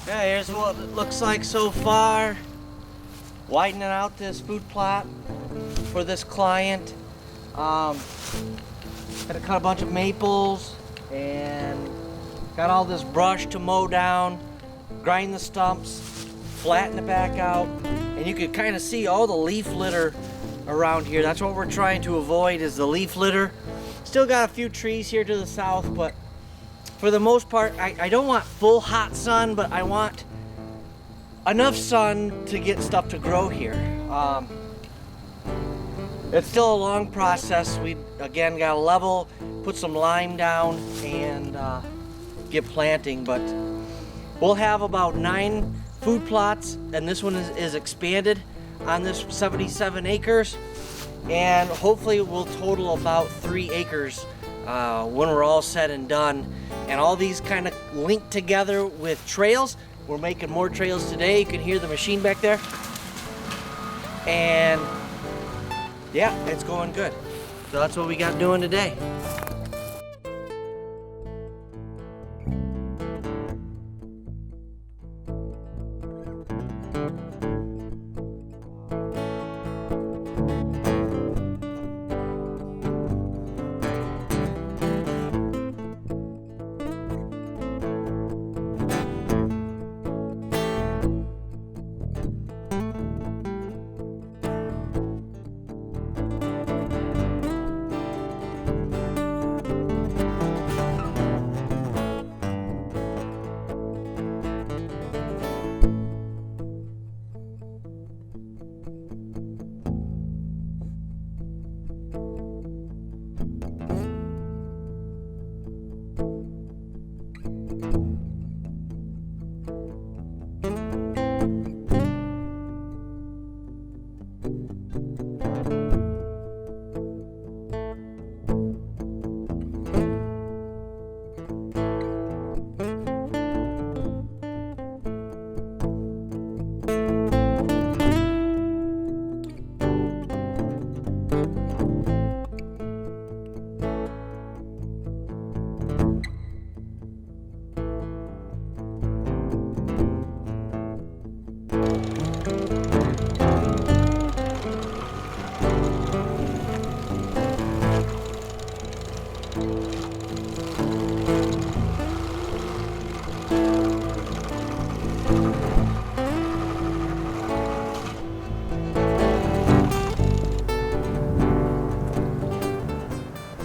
Yeah, here's what it looks like so far. Widening out this food plot for this client. Had to cut a bunch of maples and got all this brush to mow down, grind the stumps, flatten it back out, and you can kind of see all the leaf litter around here. That's what we're trying to avoid, is the leaf litter. Still got a few trees here to the south, but for the most part, I don't want full hot sun, but I want enough sun to get stuff to grow here. It's still a long process. We, again, got to level, put some lime down, and get planting, but we'll have about 9 food plots, and this one is expanded on this 77 acres, and hopefully we'll total about 3 acres when we're all said and done. And all these kind of link together with trails. We're making more trails today. You can hear the machine back there. And yeah, it's going good. So that's what we got doing today.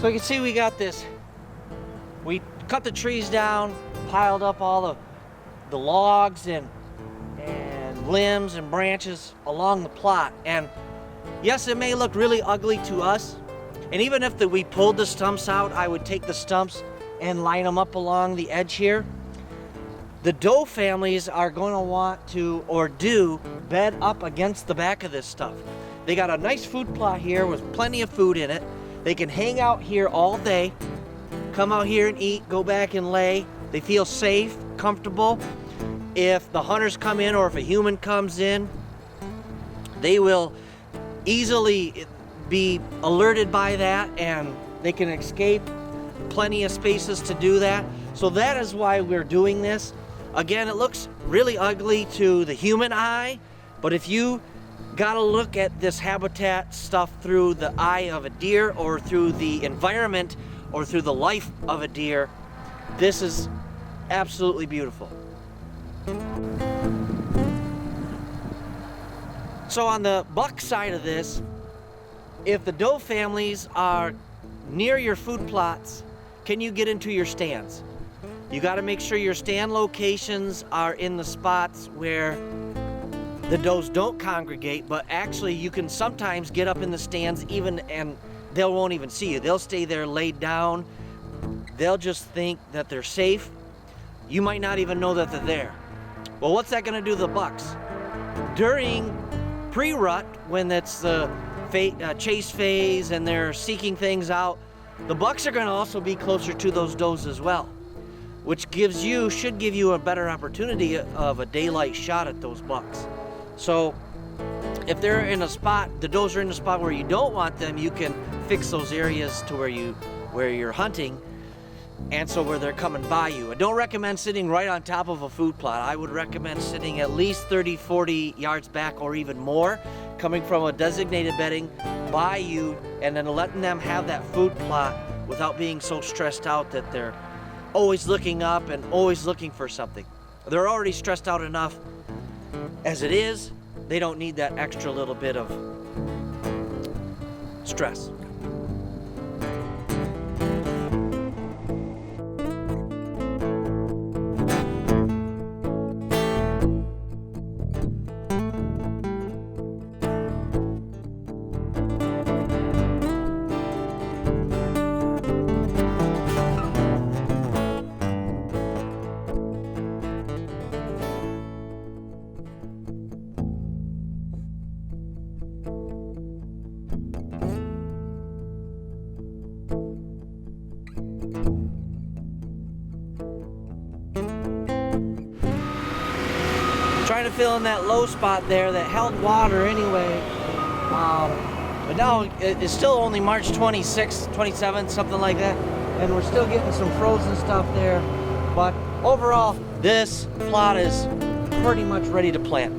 So you can see we got this, we cut the trees down, piled up all the logs and limbs and branches along the plot. And yes, it may look really ugly to us. And even if we pulled the stumps out, I would take the stumps and line them up along the edge here. The doe families are going to want to, or do, bed up against the back of this stuff. They got a nice food plot here with plenty of food in it. They can hang out here all day, come out here and eat, go back and lay. They feel safe, comfortable. If the hunters come in or if a human comes in, they will easily be alerted by that and they can escape. Plenty of spaces to do that. So that is why we're doing this. Again, it looks really ugly to the human eye, but if you gotta look at this habitat stuff through the eye of a deer or through the environment or through the life of a deer, this is absolutely beautiful. So on the buck side of this, if the doe families are near your food plots, can you get into your stands? You got to make sure your stand locations are in the spots where the does don't congregate, but actually you can sometimes get up in the stands even and they won't even see you. They'll stay there laid down. They'll just think that they're safe. You might not even know that they're there. Well, what's that going to do to the bucks? During pre-rut, when it's the chase phase and they're seeking things out, the bucks are going to also be closer to those does as well, which should give you a better opportunity of a daylight shot at those bucks. So if they're in a spot, the does are in a spot where you don't want them, you can fix those areas to where you're hunting And so where they're coming by you. I don't recommend sitting right on top of a food plot. I would recommend sitting at least 30, 40 yards back or even more, coming from a designated bedding by you, and then letting them have that food plot without being so stressed out that they're always looking up and always looking for something. They're already stressed out enough as it is. They don't need that extra little bit of stress. Trying to fill in that low spot there that held water anyway. But now it's still only March 26th, 27th, something like that. And we're still getting some frozen stuff there. But overall, this plot is pretty much ready to plant.